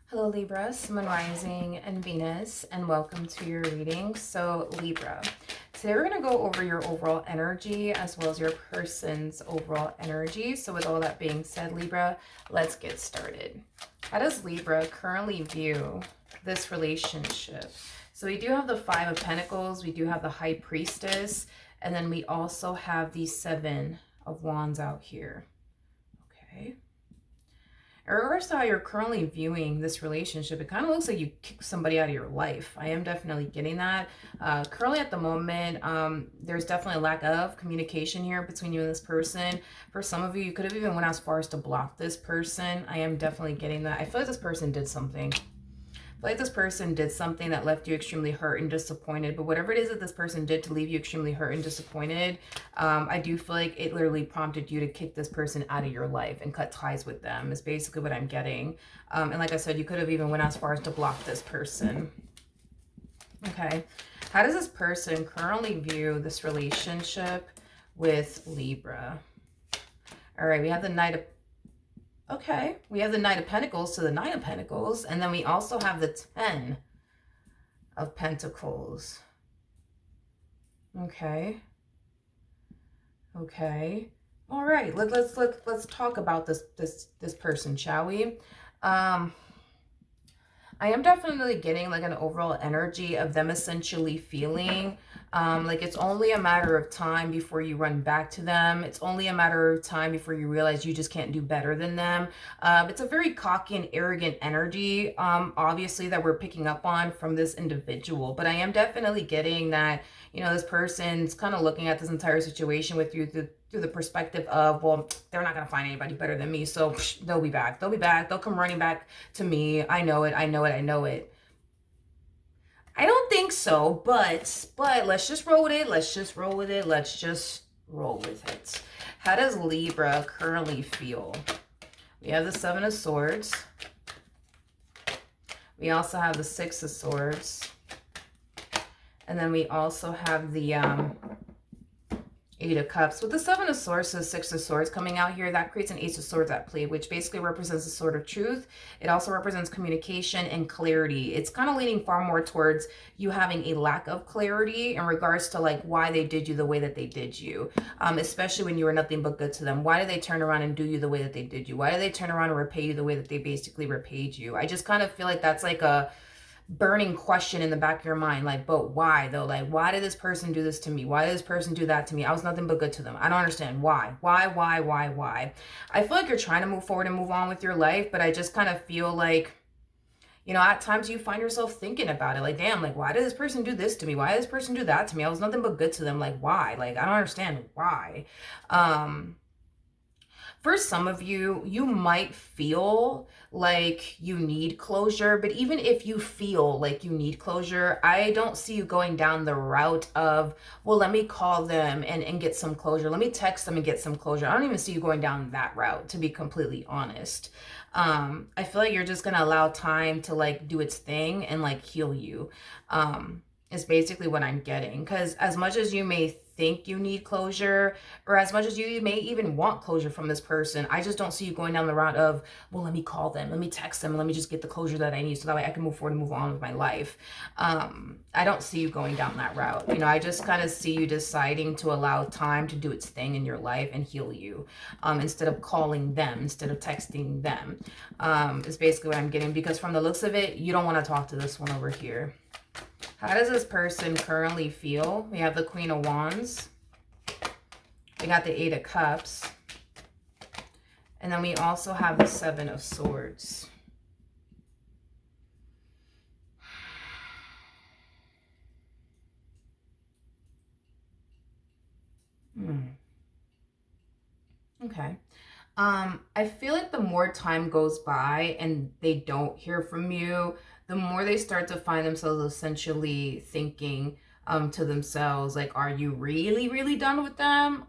Hello Libra, Sun Rising and Venus, and welcome to your reading. So Libra, today we're going to go over your overall energy as well as your person's overall energy. So with all that being said, Libra, let's get started. How does Libra currently view this relationship? So we do have the Five of Pentacles, we do have the High Priestess, and then we also have the Seven of Wands out here. Okay. In regards to how you're currently viewing this relationship, it kind of looks like you kicked somebody out of your life. I am definitely getting that. Currently at the moment, there's definitely a lack of communication here between you and this person. For some of you, you could have even went as far as to block this person. I am definitely getting that. I feel like this person did something. I feel like this person did something that left you extremely hurt and disappointed, but whatever it is that this person did to leave you extremely hurt and disappointed, I do feel like it literally prompted you to kick this person out of your life and cut ties with them is basically what I'm getting. And like I said, you could have even went as far as to block this person. Okay. How does this person currently view this relationship with Libra? All right, we have the Knight of Okay, we have the Knight of Pentacles to the Nine of Pentacles, and then we also have the Ten of Pentacles. Okay. Okay. All right. Let's talk about this person, shall we? I am definitely getting like an overall energy of them essentially feeling like it's only a matter of time before you run back to them. It's only a matter of time before you realize you just can't do better than them. It's a very cocky and arrogant energy, obviously, that we're picking up on from this individual. But I am definitely getting that, you know, this person's kind of looking at this entire situation with you through the perspective of, well, they're not going to find anybody better than me, so they'll be back. They'll be back. They'll come running back to me. I know it. I know it. I know it. I don't think so, but let's just roll with it. Let's just roll with it. Let's just roll with it. How does Libra currently feel? We have the Seven of Swords. We also have the Six of Swords. And then we also have the Eight of Cups. With the Seven of Swords to the Six of Swords coming out here, that creates an Ace of Swords at play, which basically represents the sword of truth. It also represents communication and clarity. It's kind of leaning far more towards you having a lack of clarity in regards to like why they did you the way that they did you, especially when you were nothing but good to them. Why did they turn around and do you the way that they did you? Why did they turn around and repay you the way that they basically repaid you? I just kind of feel like that's like a burning question in the back of your mind, like, but why though? Like, why did this person do this to me? Why did this person do that to me? I was nothing but good to them. I don't understand why. Why? I feel like you're trying to move forward and move on with your life, but I just kind of feel like, you know, at times you find yourself thinking about it, like, damn, like, why did this person do this to me? Why did this person do that to me? I was nothing but good to them. Like, why? Like, I don't understand why. For some of you, you might feel like you need closure, but even if you feel like you need closure, I don't see you going down the route of, well, let me call them and get some closure. Let me text them and get some closure. I don't even see you going down that route, to be completely honest. I feel like you're just going to allow time to like do its thing and like heal you. Is basically what I'm getting. Because as much as you may think you need closure, or as much as you may even want closure from this person, I just don't see you going down the route of, well, let me call them, let me text them, let me just get the closure that I need so that way I can move forward and move on with my life. I don't see you going down that route. You know, I just kind of see you deciding to allow time to do its thing in your life and heal you, instead of calling them, instead of texting them, is basically what I'm getting. Because from the looks of it, you don't want to talk to this one over here. How does this person currently feel? We have the Queen of Wands. We got the Eight of Cups. And then we also have the Seven of Swords. Okay. I feel like the more time goes by and they don't hear from you, the more they start to find themselves essentially thinking to themselves, like, are you really done with them?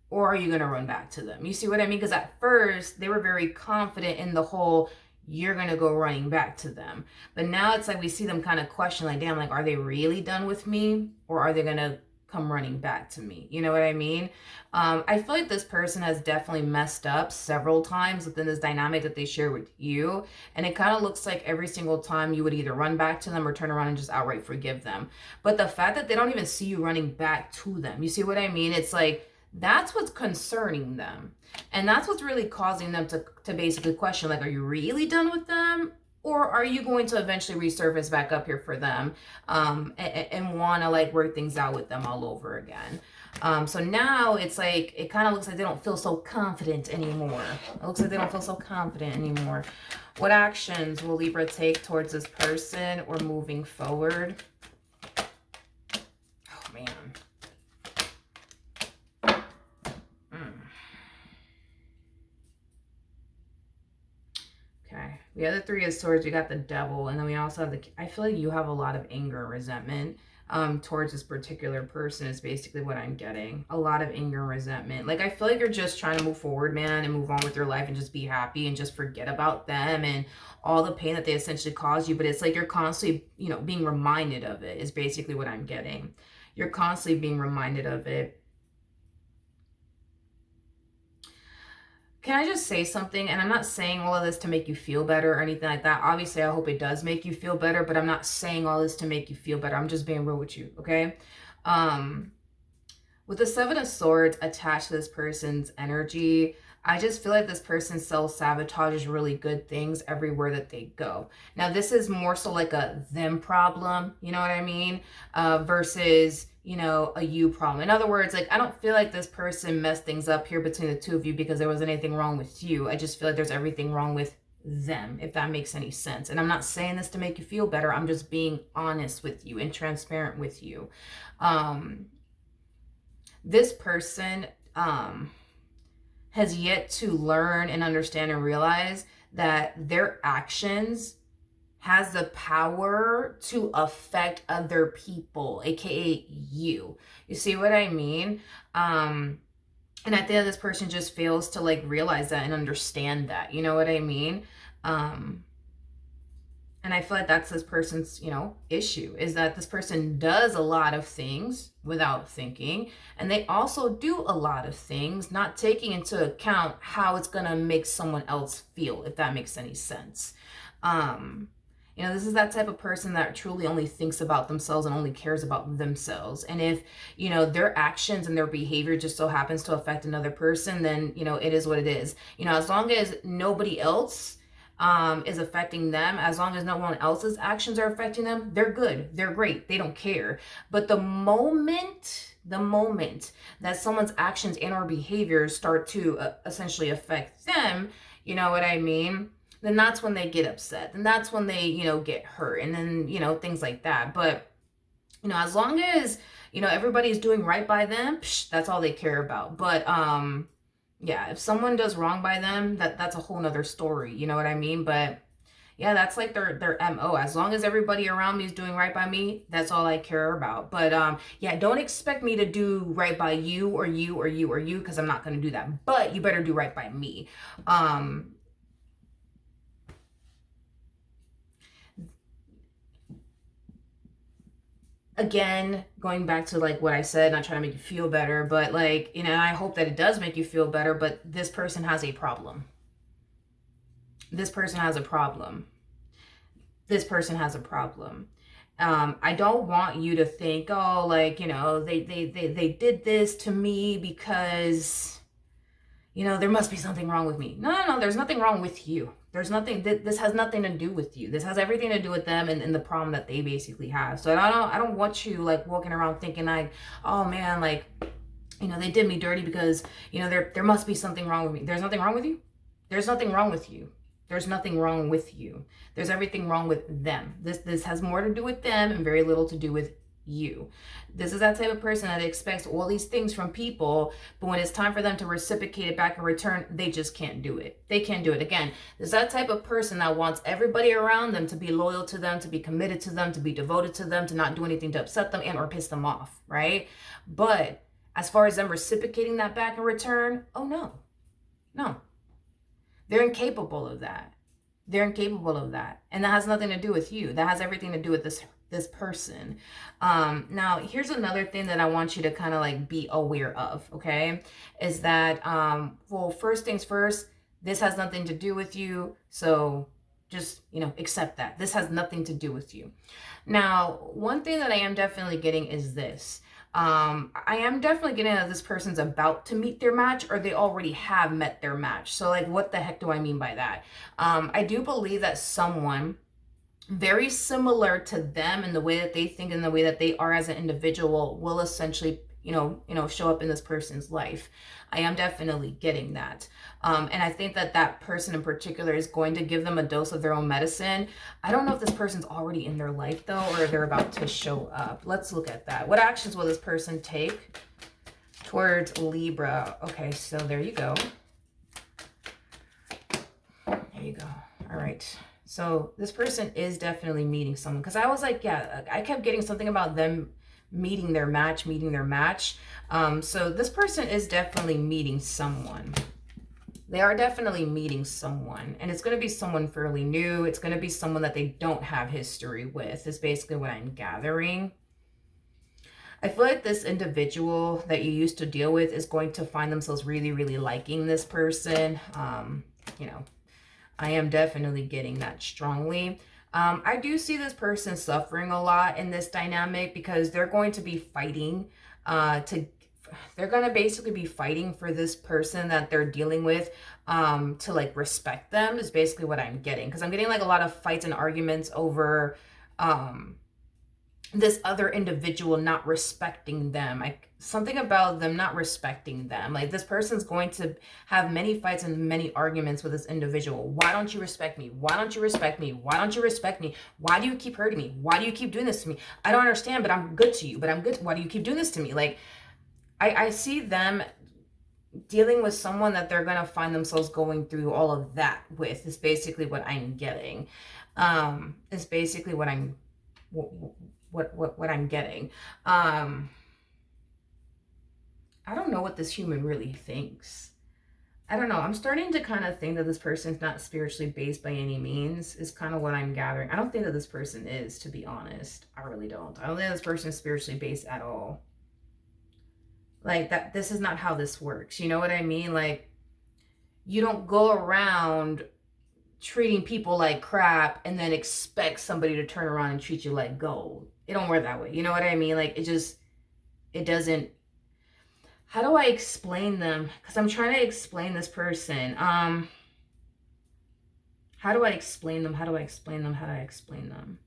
Or are you going to run back to them? You see what I mean? Because at first, they were very confident in the whole, you're going to go running back to them. But now it's like we see them kind of question, like, damn, like, are they really done with me? Or are they going to come running back to me. You know what I mean? I feel like this person has definitely messed up several times within this dynamic that they share with you. And it kind of looks like every single time you would either run back to them or turn around and just outright forgive them. But the fact that they don't even see you running back to them, you see what I mean? It's like, that's what's concerning them. And that's what's really causing them to basically question, like, are you really done with them? Or are you going to eventually resurface back up here for them, and want to like work things out with them all over again? So now it's like, it kind of looks like they don't feel so confident anymore. It looks like they don't feel so confident anymore. What actions will Libra take towards this person or moving forward? Oh, man. Okay, we have the Three of Swords, we got the Devil, and then we also have the, I feel like you have a lot of anger and resentment towards this particular person is basically what I'm getting. A lot of anger and resentment. Like, I feel like you're just trying to move forward, man, and move on with your life and just be happy and just forget about them and all the pain that they essentially caused you. But it's like you're constantly, you know, being reminded of it is basically what I'm getting. You're constantly being reminded of it. Can I just say something? And I'm not saying all of this to make you feel better or anything like that. Obviously, I hope it does make you feel better, but I'm not saying all this to make you feel better. I'm just being real with you, okay? With the Seven of Swords attached to this person's energy, I just feel like this person self-sabotages really good things everywhere that they go. Now, this is more so like a them problem, you know what I mean? Versus, you know, a you problem. In other words, like, I don't feel like this person messed things up here between the two of you because there wasn't anything wrong with you. I just feel like there's everything wrong with them, if that makes any sense. And I'm not saying this to make you feel better. I'm just being honest with you and transparent with you. This person has yet to learn and understand and realize that their actions has the power to affect other people, aka you. You see what I mean? And I think this person just fails to like realize that and understand that. You know what I mean? And I feel like that's this person's, you know, issue, is that this person does a lot of things without thinking. And they also do a lot of things not taking into account how it's going to make someone else feel, if that makes any sense. You know, this is that type of person that truly only thinks about themselves and only cares about themselves. And if, you know, their actions and their behavior just so happens to affect another person, then, you know, it is what it is. You know, as long as nobody else is affecting them, as long as no one else's actions are affecting them, they're good, they're great, they don't care. But the moment that someone's actions and or behaviors start to essentially affect them, you know what I mean, then that's when they get upset, and that's when they, you know, get hurt, and then, you know, things like that. But, you know, as long as, you know, everybody's doing right by them, that's all they care about. But yeah, if someone does wrong by them, that's a whole nother story, you know what I mean? But yeah, that's like their MO. As long as everybody around me is doing right by me, that's all I care about. But yeah, don't expect me to do right by you or you or you or you, because I'm not going to do that. But you better do right by me. Again, going back to like what I said, not trying to make you feel better, but like, you know, I hope that it does make you feel better, but this person has a problem. This person has a problem. This person has a problem. I don't want you to think, oh, like, you know, they did this to me because, you know, there must be something wrong with me. No, there's nothing wrong with you. There's nothing, this has nothing to do with you. This has everything to do with them and the problem that they basically have. So I don't want you like walking around thinking like, oh man, like, you know, they did me dirty because, you know, there must be something wrong with me. There's nothing wrong with you. There's nothing wrong with you. There's nothing wrong with you. There's everything wrong with them. This has more to do with them and very little to do with you. This is that type of person that expects all these things from people, but when it's time for them to reciprocate it back in return, they just can't do it. They can't do it. Again, there's that type of person that wants everybody around them to be loyal to them, to be committed to them, to be devoted to them, to not do anything to upset them and or piss them off, right? But as far as them reciprocating that back in return, oh no. They're incapable of that. They're incapable of that. And that has nothing to do with you. That has everything to do with this this person. Now here's another thing that I want you to kind of like be aware of, okay? Is that, well, first things first, this has nothing to do with you. So just, you know, accept that. This has nothing to do with you. Now, one thing that I am definitely getting is this. I am definitely getting that this person's about to meet their match, or they already have met their match. So like, what the heck do I mean by that? I do believe that someone very similar to them in the way that they think and the way that they are as an individual will essentially, show up in this person's life. I am definitely getting that. And I think that that person in particular is going to give them a dose of their own medicine. I don't know if this person's already in their life though, or if they're about to show up. Let's look at that. What actions will this person take towards Libra? Okay, so there you go. There you go. All right. So this person is definitely meeting someone, because I was like, yeah, I kept getting something about them meeting their match. So this person is definitely meeting someone. They are definitely meeting someone, and it's going to be someone fairly new. It's going to be someone that they don't have history with, is basically what I'm gathering. I feel like this individual that you used to deal with is going to find themselves really, really liking this person. I am definitely getting that strongly. I do see this person suffering a lot in this dynamic, because they're going to be fighting they're going to basically be fighting for this person that they're dealing with to like respect them, is basically what I'm getting. Because I'm getting like a lot of fights and arguments over this other individual not respecting them. Something about them not respecting them. Like, this person's going to have many fights and many arguments with this individual. Why don't you respect me? Why don't you respect me? Why don't you respect me? Why do you keep hurting me? Why do you keep doing this to me? I don't understand, but I'm good to you. But I'm good. Why do you keep doing this to me? Like, I see them dealing with someone that they're going to find themselves going through all of that with, is basically what I'm getting. Is basically what I'm what I'm getting. I don't know what this human really thinks. I don't know. I'm starting to kind of think that this person's not spiritually based by any means, is kind of what I'm gathering. I don't think that this person is, to be honest. I really don't. I don't think this person is spiritually based at all. Like, that, this is not how this works. You know what I mean? Like, you don't go around treating people like crap and then expect somebody to turn around and treat you like gold. It don't work that way. You know what I mean? Like, it doesn't. How do I explain them? Because I'm trying to explain this person. How do I explain them?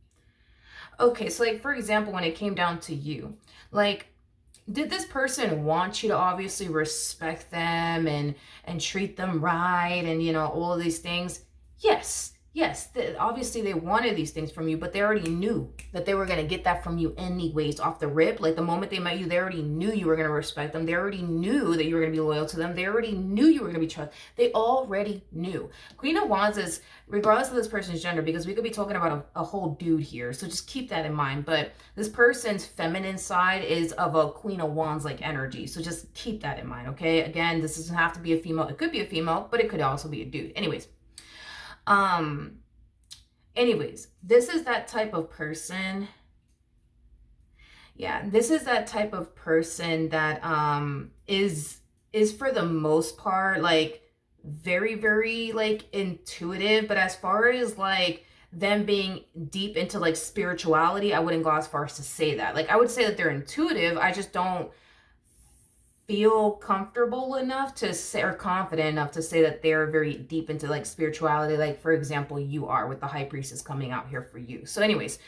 Okay, so like, for example, when it came down to you, like, did this person want you to obviously respect them and treat them right and, all of these things? Yes. Obviously they wanted these things from you, but they already knew that they were going to get that from you anyways off the rip. Like, the moment they met you, they already knew you were going to respect them. They already knew that you were going to be loyal to them. They already knew you were going to be trusted. They already knew. Queen of Wands is, regardless of this person's gender, because we could be talking about a whole dude here, so just keep that in mind. But this person's feminine side is of a Queen of Wands like energy, so just keep that in mind, okay? Again, this doesn't have to be a female. It could be a female, but it could also be a dude. Anyways, this is that type of person. Yeah, this is that type of person that is for the most part like very, very like intuitive. But as far as like them being deep into like spirituality, I wouldn't go as far as to say that. Like, I would say that they're intuitive. I just don't feel comfortable enough to say, or confident enough to say, that they're very deep into like spirituality. Like, for example, you are, with the High Priestess coming out here for you. So anyways,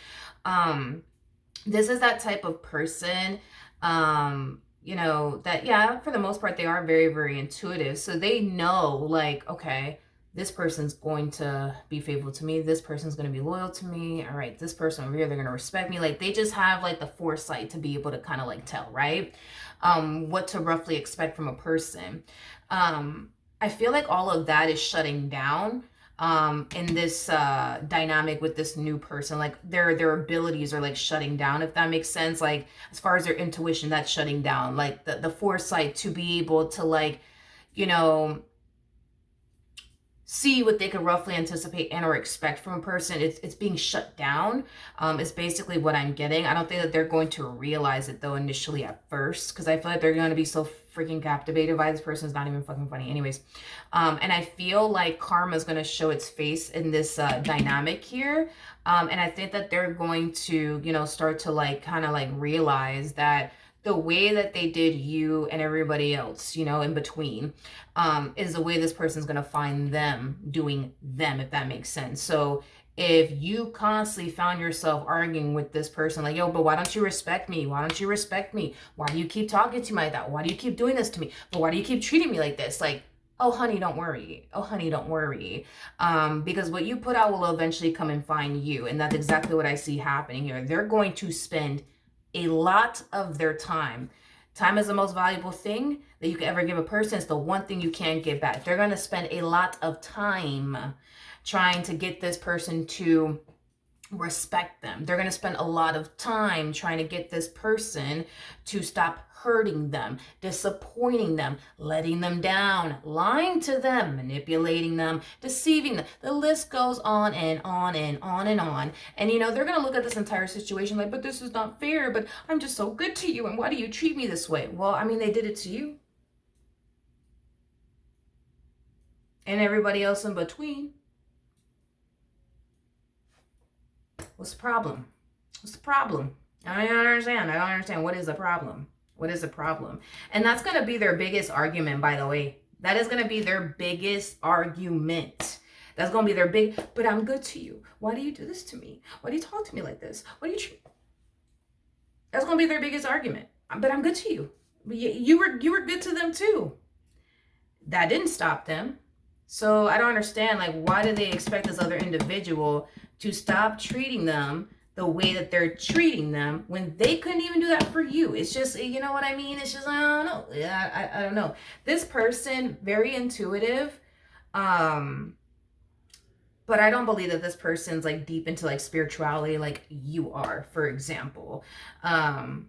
this is that type of person, that, yeah, for the most part, they are very, very intuitive. So they know, like, okay, this person's going to be faithful to me. This person's going to be loyal to me. All right, this person over here, they're going to respect me. Like, they just have like the foresight to be able to kind of like tell, right? What to roughly expect from a person. I feel like all of that is shutting down in this dynamic with this new person. Like, their abilities are like shutting down, if that makes sense. Like, as far as their intuition, that's shutting down. Like, the foresight to be able to like, see what they could roughly anticipate and or expect from a person. It's being shut down, is basically what I'm getting. I don't think that they're going to realize it though initially at first, because I feel like they're going to be so freaking captivated by this person's not even fucking funny anyways. And I feel like karma is going to show its face in this dynamic here. And I think that they're going to, you know, start to like kind of like realize that the way that they did you and everybody else, you know, in between, is the way this person's going to find them doing them, if that makes sense. So if you constantly found yourself arguing with this person, like, yo, but why don't you respect me? Why don't you respect me? Why do you keep talking to me like that? Why do you keep doing this to me? But why do you keep treating me like this? Like, oh, honey, don't worry. Oh, honey, don't worry. Because what you put out will eventually come and find you. And that's exactly what I see happening here. They're going to spend a lot of their time. Time is the most valuable thing that you can ever give a person. It's the one thing you can't get back. They're going to spend a lot of time trying to get this person to respect them. They're going to spend a lot of time trying to get this person to stop hurting them, disappointing them, letting them down, lying to them, manipulating them, deceiving them. The list goes on and on and on and on. And, you know, they're going to look at this entire situation like, but this is not fair, but I'm just so good to you. And why do you treat me this way? Well, I mean, they did it to you. And everybody else in between. What's the problem? What's the problem? I don't understand. I don't understand. What is the problem? What is the problem? And that's going to be their biggest argument, by the way. That is going to be their biggest argument. That's going to be their big, but I'm good to you. Why do you do this to me? Why do you talk to me like this? Why do you treat? That's going to be their biggest argument. But I'm good to you. You were good to them too. That didn't stop them. So I don't understand, like, why do they expect this other individual to stop treating them the way that they're treating them when they couldn't even do that for you? It's just, you know what I mean? It's just, I don't know. I don't know. This person, very intuitive, but I don't believe that this person's like deep into like spirituality like you are, for example. Yeah,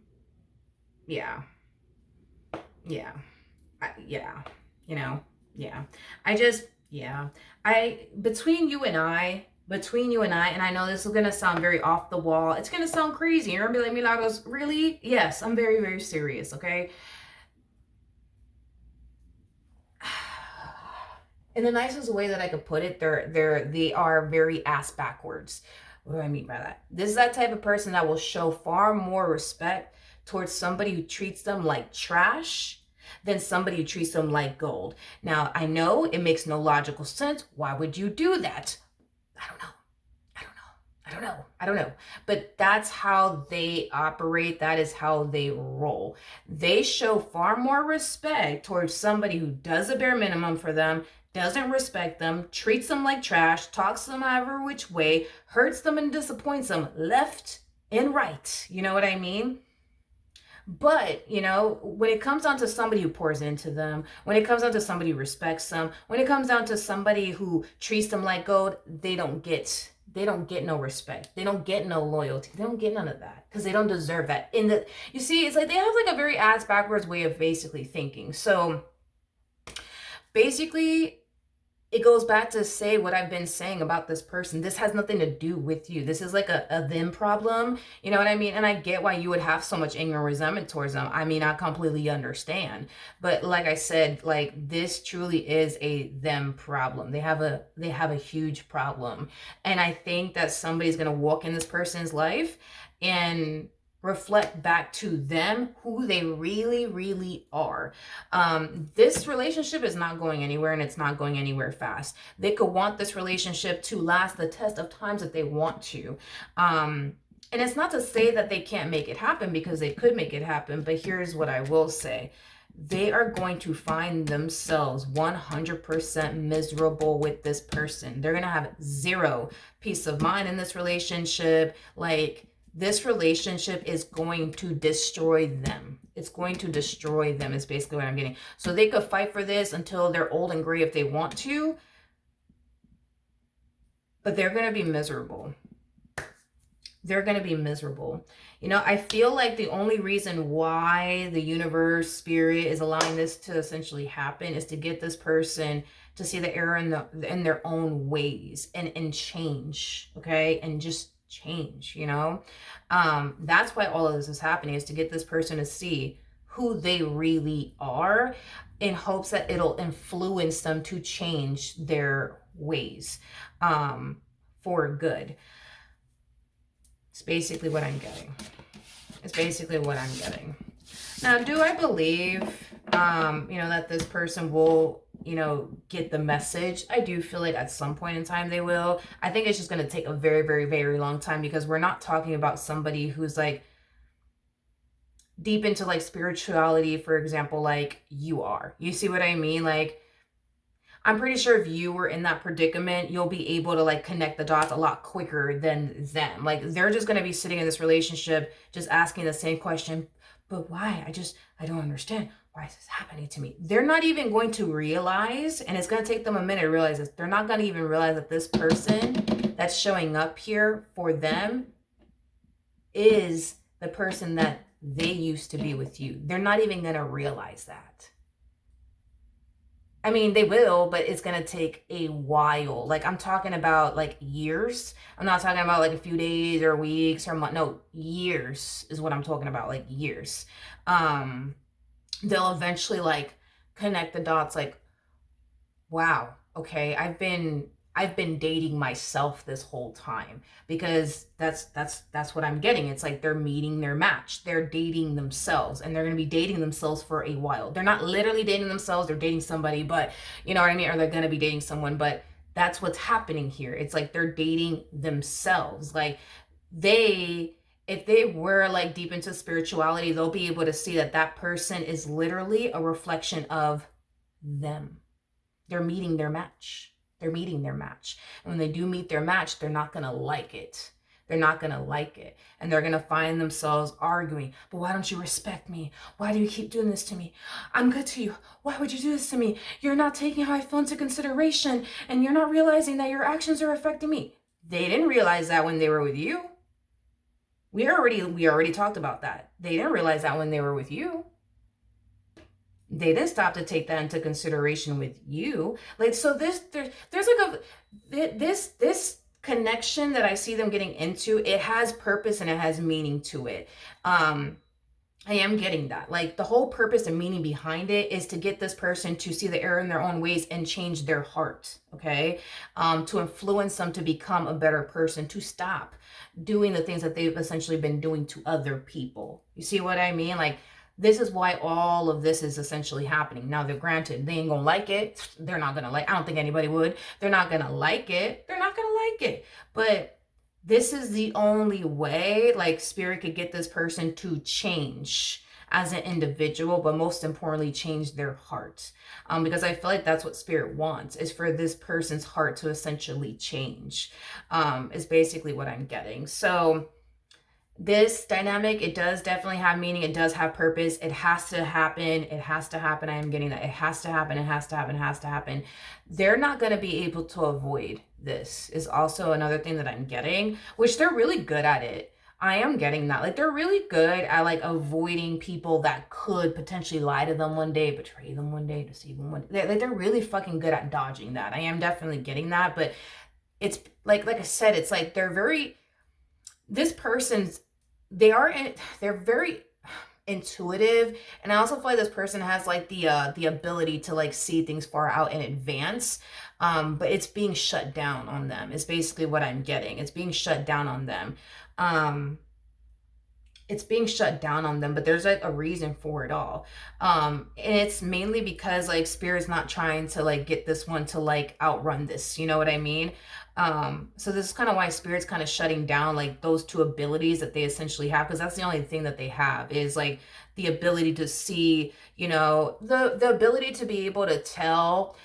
you know, yeah. Between you and I, and I know this is going to sound very off the wall. It's going to sound crazy. You're going to be like, Milagros, really? Yes, I'm very, very serious, okay? In the nicest way that I could put it, they are very ass backwards. What do I mean by that? This is that type of person that will show far more respect towards somebody who treats them like trash than somebody who treats them like gold. Now, I know it makes no logical sense. Why would you do that? I don't know. But that's how they operate. That is how they roll. They show far more respect towards somebody who does a bare minimum for them, doesn't respect them, treats them like trash, talks to them however which way, hurts them and disappoints them left and right. You know what I mean? But, you know, when it comes down to somebody who pours into them, when it comes down to somebody who respects them, when it comes down to somebody who treats them like gold, they don't get no respect. They don't get no loyalty. They don't get none of that because they don't deserve that. You see, it's like they have like a very ass backwards way of basically thinking. So basically, it goes back to say what I've been saying about this person. This has nothing to do with you. This is like a them problem. You know what I mean? And I get why you would have so much anger and resentment towards them. I mean, I completely understand. But like I said, like this truly is a them problem. They have a huge problem. And I think that somebody's going to walk in this person's life and reflect back to them who they really, really are. This relationship is not going anywhere, and it's not going anywhere fast. They could want this relationship to last the test of times that they want to. And it's not to say that they can't make it happen, because they could make it happen. But here's what I will say. They are going to find themselves 100% miserable with this person. They're going to have zero peace of mind in this relationship. Like, this relationship is going to destroy them. It's going to destroy them is basically what I'm getting. So they could fight for this until they're old and gray if they want to. But they're going to be miserable. They're going to be miserable. You know, I feel like the only reason why the universe, spirit is allowing this to essentially happen is to get this person to see the error in their own ways and change, okay? And just change, you know? That's why all of this is happening, is to get this person to see who they really are, in hopes that it'll influence them to change their ways for good. It's basically what I'm getting. It's basically what I'm getting. Now, do I believe, that this person will, get the message? I do feel like at some point in time they will. I think it's just going to take a very, very, very long time, because we're not talking about somebody who's like deep into like spirituality, for example, like you are. You see what I mean? Like, I'm pretty sure if you were in that predicament, you'll be able to like connect the dots a lot quicker than them. Like, they're just going to be sitting in this relationship just asking the same question, but why? I don't understand. Why is this happening to me? They're not even going to realize, and it's going to take them a minute to realize this. They're not going to even realize that this person that's showing up here for them is the person that they used to be with you. They're not even going to realize that. I mean, they will, but it's going to take a while. Like, I'm talking about like years. I'm not talking about like a few days or weeks or months. No, years is what I'm talking about, like years. They'll eventually like connect the dots, like, wow, okay, I've been dating myself this whole time, because that's what I'm getting. It's like they're meeting their match. They're dating themselves, and they're going to be dating themselves for a while. They're not literally dating themselves, they're dating somebody, but you know what I mean? Or they're going to be dating someone, but that's what's happening here. It's like they're dating themselves. Like, if they were like deep into spirituality, they'll be able to see that that person is literally a reflection of them. They're meeting their match. They're meeting their match. And when they do meet their match, they're not going to like it. They're not going to like it. And they're going to find themselves arguing. But why don't you respect me? Why do you keep doing this to me? I'm good to you. Why would you do this to me? You're not taking how I feel into consideration. And you're not realizing that your actions are affecting me. They didn't realize that when they were with you. We already talked about that. They didn't realize that when they were with you. They didn't stop to take that into consideration with you. Like, so there's like this connection that I see them getting into. It has purpose and it has meaning to it. I am getting that. Like, the whole purpose and meaning behind it is to get this person to see the error in their own ways and change their heart, okay? To influence them to become a better person, to stop doing the things that they've essentially been doing to other people. You see what I mean? Like, this is why all of this is essentially happening. Now, they're granted, they ain't gonna like it. They're not gonna like, I don't think anybody would. They're not gonna like it. They're not gonna like it. But this is the only way, like, spirit could get this person to change as an individual, but most importantly, change their heart. Because I feel like that's what spirit wants, is for this person's heart to essentially change, is basically what I'm getting. So this dynamic, it does definitely have meaning. It does have purpose. It has to happen. It has to happen. I am getting that. It has to happen. It has to happen. It has to happen. They're not going to be able to avoid this, is also another thing that I'm getting, which they're really good at it. I am getting that. Like, they're really good at like avoiding people that could potentially lie to them one day, betray them one day, deceive them one day. They're really fucking good at dodging that. I am definitely getting that. But it's like I said, it's like they're very, this person's, they're very intuitive, and I also feel like this person has like the ability to like see things far out in advance, but it's being shut down on them is basically what I'm getting. It's being shut down on them. It's being shut down on them, but there's like a reason for it all. And it's mainly because like spirit's not trying to like get this one to like outrun this, you know what I mean? So this is kind of why spirit's kind of shutting down like those two abilities that they essentially have, because that's the only thing that they have, is like the ability to see, you know, the ability to be able to tell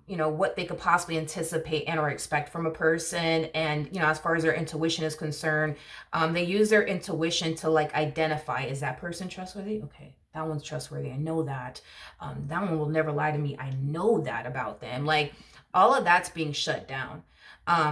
you know, what they could possibly anticipate and or expect from a person. And, you know, as far as their intuition is concerned, they use their intuition to like identify, is that person trustworthy? Okay, that one's trustworthy. I know that. That one will never lie to me. I know that about them. Like, all of that's being shut down.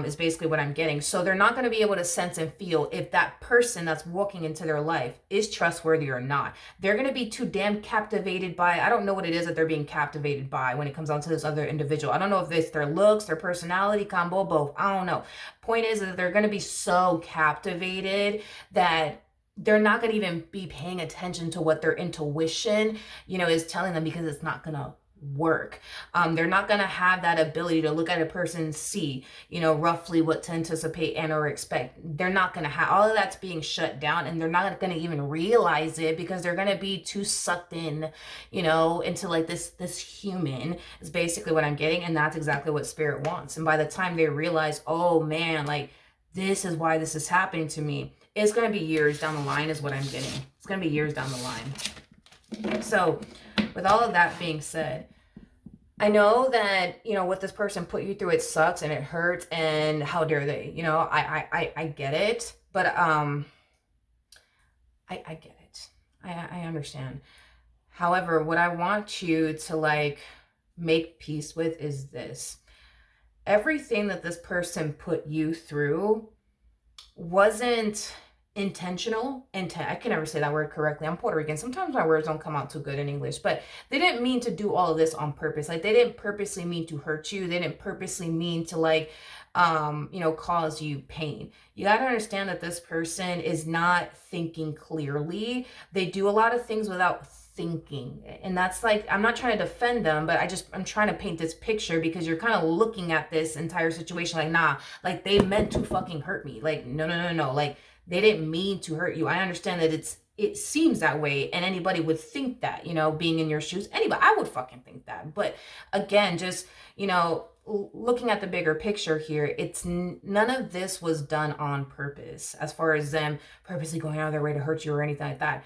is basically what I'm getting. So they're not going to be able to sense and feel if that person that's walking into their life is trustworthy or not. They're going to be too damn captivated by, I don't know what it is that they're being captivated by when it comes down to this other individual. I don't know if it's their looks, their personality, combo, both. I don't know. Point is that they're going to be so captivated that they're not going to even be paying attention to what their intuition, is telling them, because it's not going to work. They're not going to have that ability to look at a person and see, roughly what to anticipate and or expect. They're not going to have, all of that's being shut down, and they're not going to even realize it because they're going to be too sucked in, into like this human is basically what I'm getting. And that's exactly what spirit wants. And by the time they realize, oh man, like this is why this is happening to me, it's going to be years down the line is what I'm getting. It's going to be years down the line. So with all of that being said, I know that, what this person put you through, it sucks and it hurts, and how dare they, I get it, but, I get it. I understand. However, what I want you to like make peace with is this. Everything that this person put you through wasn't intentional. I can never say that word correctly. I'm Puerto Rican. Sometimes my words don't come out too good in English, but they didn't mean to do all of this on purpose. Like they didn't purposely mean to hurt you. They didn't purposely mean to like, cause you pain. You got to understand that this person is not thinking clearly. They do a lot of things without thinking. And that's like, I'm not trying to defend them, but I'm trying to paint this picture because you're kind of looking at this entire situation like, nah, like they meant to fucking hurt me. Like, no. Like they didn't mean to hurt you. I understand that it seems that way, and anybody would think that, being in your shoes. Anybody, I would fucking think that. But again, just, looking at the bigger picture here, it's none of this was done on purpose as far as them purposely going out of their way to hurt you or anything like that.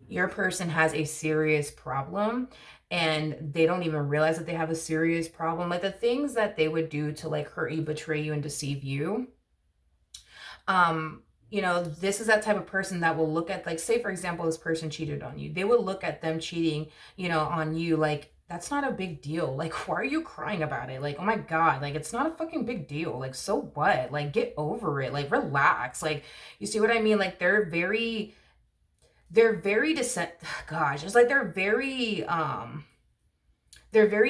Your person has a serious problem and they don't even realize that they have a serious problem. Like the things that they would do to like hurt you, betray you, and deceive you. This is that type of person that will look at, like, say for example, this person cheated on you. They will look at them cheating, on you like, that's not a big deal. Like, why are you crying about it? Like, oh my God, like, it's not a fucking big deal. Like, so what? Like, get over it. Like, relax. Like, you see what I mean? Like, they're very gosh, it's like they're very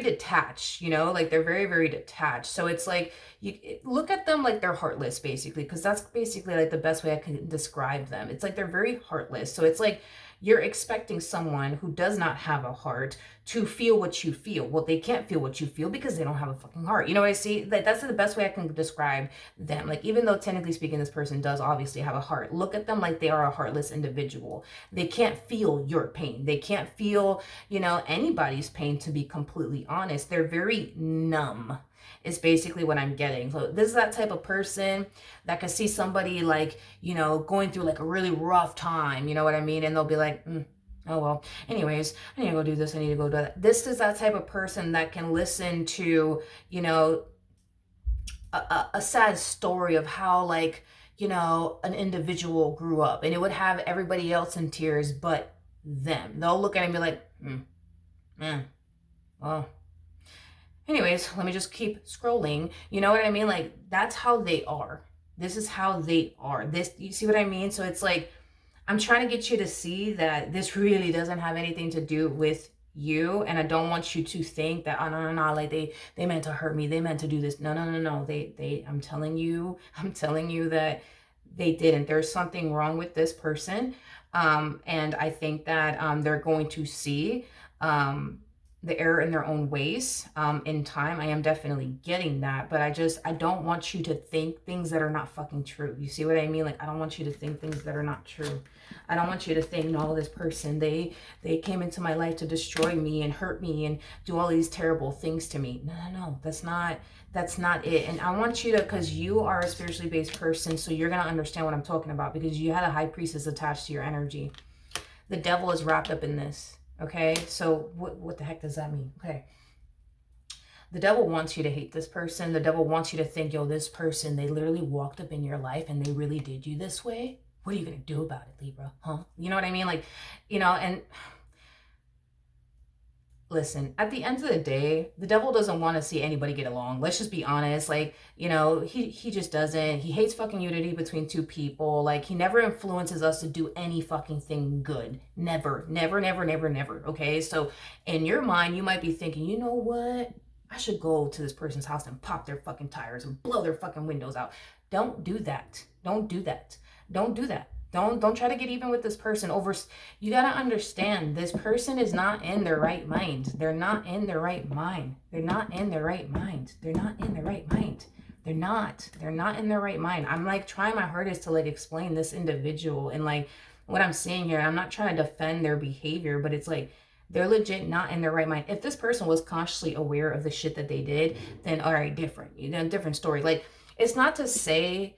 detached, like they're very, very detached. So it's like, you look at them like they're heartless, basically, because that's basically like the best way I can describe them. It's like they're very heartless. So it's like you're expecting someone who does not have a heart to feel what you feel. Well, they can't feel what you feel because they don't have a fucking heart. You know what I see? Like, that's the best way I can describe them. Like, even though technically speaking, this person does obviously have a heart, look at them like they are a heartless individual. They can't feel your pain. They can't feel, anybody's pain, to be completely honest. They're very numb is basically what I'm getting. So this is that type of person that can see somebody like, going through like a really rough time, you know what I mean? And they'll be like, oh, well, anyways, I need to go do this. I need to go do that. This is that type of person that can listen to, a sad story of how like, an individual grew up, and it would have everybody else in tears but them. They'll look at it and be like, well, anyways, let me just keep scrolling. You know what I mean? Like, that's how they are. This is how they are. You see what I mean? So it's like, I'm trying to get you to see that this really doesn't have anything to do with you. And I don't want you to think that, oh, no, like they meant to hurt me. They meant to do this. No. I'm telling you that they didn't. There's something wrong with this person. And I think that they're going to see the error in their own ways in time. I am definitely getting that, but I don't want you to think things that are not fucking true. You see what I mean? Like, I don't want you to think things that are not true. I don't want you to think, no, this person, they came into my life to destroy me and hurt me and do all these terrible things to me. No, that's not it. And I want you to, because you are a spiritually based person, so you're going to understand what I'm talking about, because you had a high priestess attached to your energy. The devil is wrapped up in this. Okay, so what the heck does that mean? Okay, the devil wants you to hate this person. The devil wants you to think, yo, this person, they literally walked up in your life and they really did you this way. What are you going to do about it, Libra? Huh? You know what I mean? Like, and listen, at the end of the day, the devil doesn't want to see anybody get along. Let's just be honest. Like, you know, he just doesn't. He hates fucking unity between two people. Like, he never influences us to do any fucking thing good. Never, never, never, never, never. Okay. So in your mind, you might be thinking, you know what? I should go to this person's house and pop their fucking tires and blow their fucking windows out. Don't do that. Don't do that. Don't do that. Don't try to get even with this person over. You got to understand, this person is not in their right mind. They're not in their right mind. They're not in their right mind. They're not in their right mind. They're not in their right mind. I'm like trying my hardest to like explain this individual and like what I'm seeing here. I'm not trying to defend their behavior, but it's like they're legit not in their right mind. If this person was consciously aware of the shit that they did, then all right, different. You know, different story. Like, it's not to say,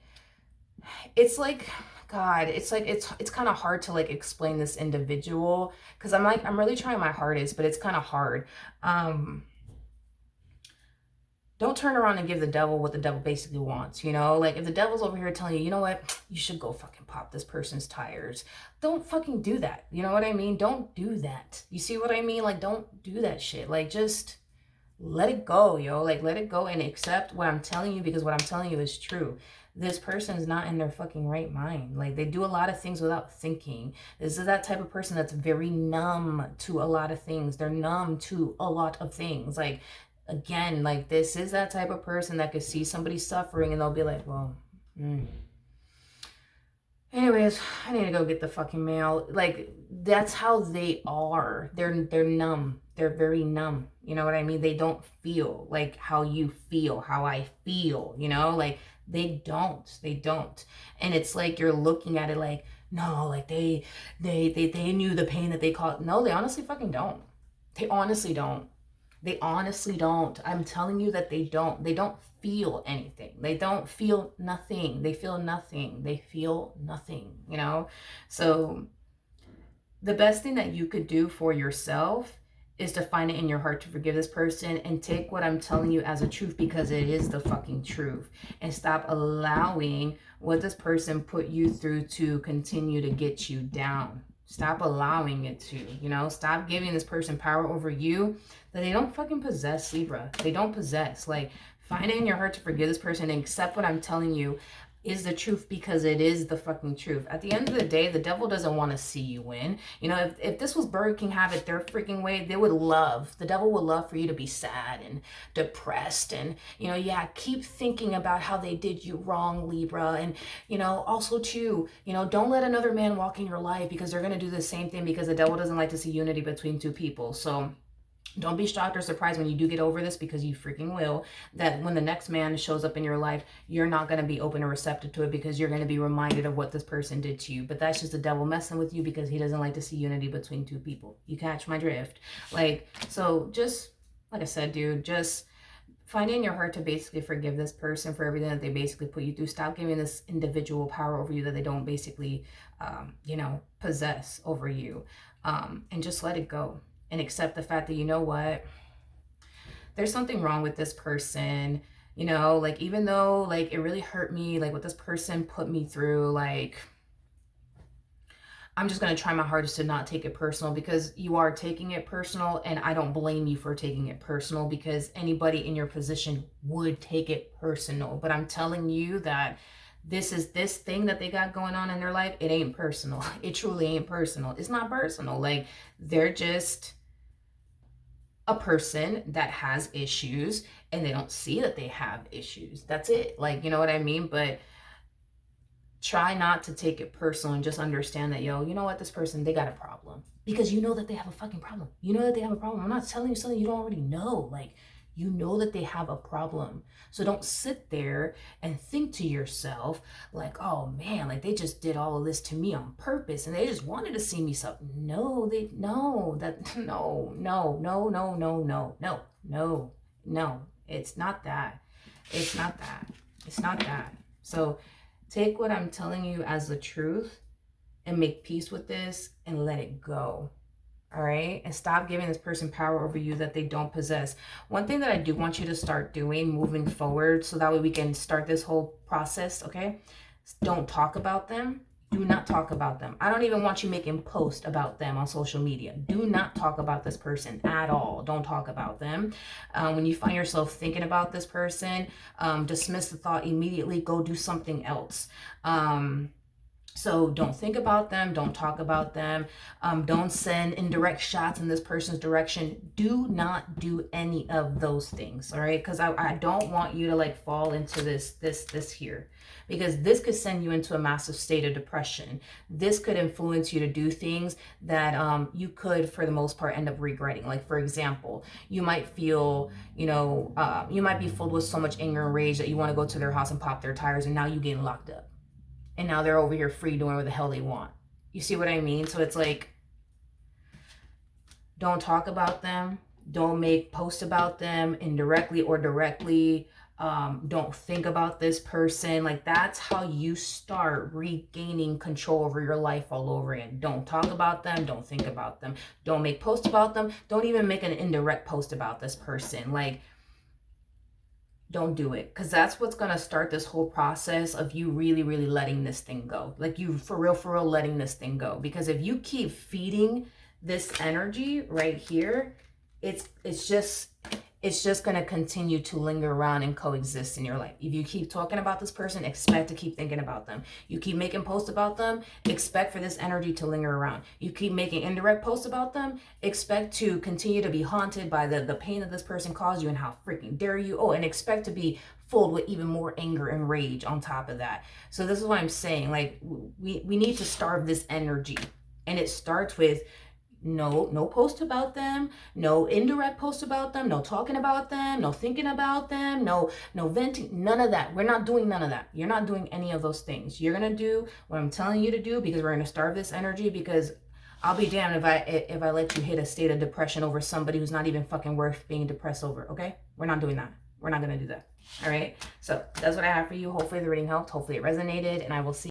it's like, God, it's like, it's kind of hard to like explain this individual, because I'm really trying my hardest, but it's kind of hard. Don't turn around and give the devil what the devil basically wants, you know? Like, if the devil's over here telling you, you know what, you should go fucking pop this person's tires, don't fucking do that. You know what I mean? Don't do that. You see what I mean? Like, don't do that shit. Like, just let it go, yo. Like, let it go and accept what I'm telling you, because what I'm telling you is true. This person is not in their fucking right mind. Like, they do a lot of things without thinking. This is that type of person that's very numb to a lot of things. They're numb to a lot of things. Like, again, like, this is that type of person that could see somebody suffering and they'll be like, well, anyways, I need to go get the fucking mail. Like, that's how they are. They're numb. They're very numb. You know what I mean? They don't feel like how you feel, how I feel, you know? Like, they don't. And it's like you're looking at it like, no, like they knew the pain that they caused. No, they honestly fucking don't. They honestly don't. They honestly don't. I'm telling you that they don't. They don't feel anything. They don't feel nothing. They feel nothing. They feel nothing, you know? So the best thing that you could do for yourself is to find it in your heart to forgive this person and take what I'm telling you as a truth, because it is the fucking truth. And stop allowing what this person put you through to continue to get you down. Stop allowing it to, you know, stop giving this person power over you that they don't fucking possess, Libra. They don't possess. Like, find it in your heart to forgive this person and accept what I'm telling you is the truth, because it is the fucking truth. At the end of the day, the devil doesn't want to see you win. You know, if this was Burger King have it their freaking way, the devil would love for you to be sad and depressed and, you know, yeah, keep thinking about how they did you wrong, Libra. And, you know, also too, you know, don't let another man walk in your life, because they're going to do the same thing, because the devil doesn't like to see unity between two people. So don't be shocked or surprised when you do get over this, because you freaking will, that when the next man shows up in your life, you're not going to be open or receptive to it, because you're going to be reminded of what this person did to you. But that's just the devil messing with you, because he doesn't like to see unity between two people. You catch my drift? Like, so just, like I said, dude, just find it in your heart to basically forgive this person for everything that they basically put you through. Stop giving this individual power over you that they don't basically, you know, possess over you, and just let it go. And accept the fact that, you know what, there's something wrong with this person, you know, like, even though, like, it really hurt me, like, what this person put me through, like, I'm just going to try my hardest to not take it personal, because you are taking it personal, and I don't blame you for taking it personal, because anybody in your position would take it personal. But I'm telling you that this thing that they got going on in their life, it ain't personal. It truly ain't personal. It's not personal. Like, they're just a person that has issues, and they don't see that they have issues. That's it. Like, you know what I mean? But try not to take it personal, and just understand that, yo, you know what, this person, they got a problem, because you know that they have a fucking problem. You know that they have a problem. I'm not telling you something you don't already know. Like, you know that they have a problem. So don't sit there and think to yourself like, oh man, like they just did all of this to me on purpose and they just wanted to see me suffer. No, it's not that. It's not that. So take what I'm telling you as the truth and make peace with this and let it go. All right. And stop giving this person power over you that they don't possess. One thing that I do want you to start doing moving forward, so that way we can start this whole process. Okay. Don't talk about them. Do not talk about them. I don't even want you making posts about them on social media. Do not talk about this person at all. Don't talk about them. When you find yourself thinking about this person, dismiss the thought immediately. Go do something else. So don't think about them. Don't talk about them. Don't send indirect shots in this person's direction. Do not do any of those things. All right. Because I don't want you to like fall into this here, because this could send you into a massive state of depression. This could influence you to do things that you could, for the most part, end up regretting. Like, for example, you might feel, you might be filled with so much anger and rage that you want to go to their house and pop their tires, and now you getting locked up. And now they're over here free doing what the hell they want. You see what I mean? So it's like, don't talk about them. Don't make posts about them indirectly or directly. Don't think about this person. Like, that's how you start regaining control over your life all over again. Don't talk about them. Don't think about them. Don't make posts about them. Don't even make an indirect post about this person. Like, don't do it, because that's what's going to start this whole process of you really, really letting this thing go. Like, you for real letting this thing go. Because if you keep feeding this energy right here, it's just going to continue to linger around and coexist in your life. If you keep talking about this person, expect to keep thinking about them. You keep making posts about them, expect for this energy to linger around. You keep making indirect posts about them, expect to continue to be haunted by the pain that this person caused you and how freaking dare you. Oh, and expect to be filled with even more anger and rage on top of that. So this is what I'm saying. Like, we need to starve this energy. And it starts with no post about them, no indirect post about them, no talking about them, no thinking about them, no venting, none of that. We're not doing none of that. You're not doing any of those things. You're gonna do what I'm telling you to do, because we're gonna starve this energy. Because I'll be damned if I let you hit a state of depression over somebody who's not even fucking worth being depressed over. Okay, we're not doing that. We're not gonna do that. All right, so that's what I have for you. Hopefully the reading helped, hopefully it resonated, and I will see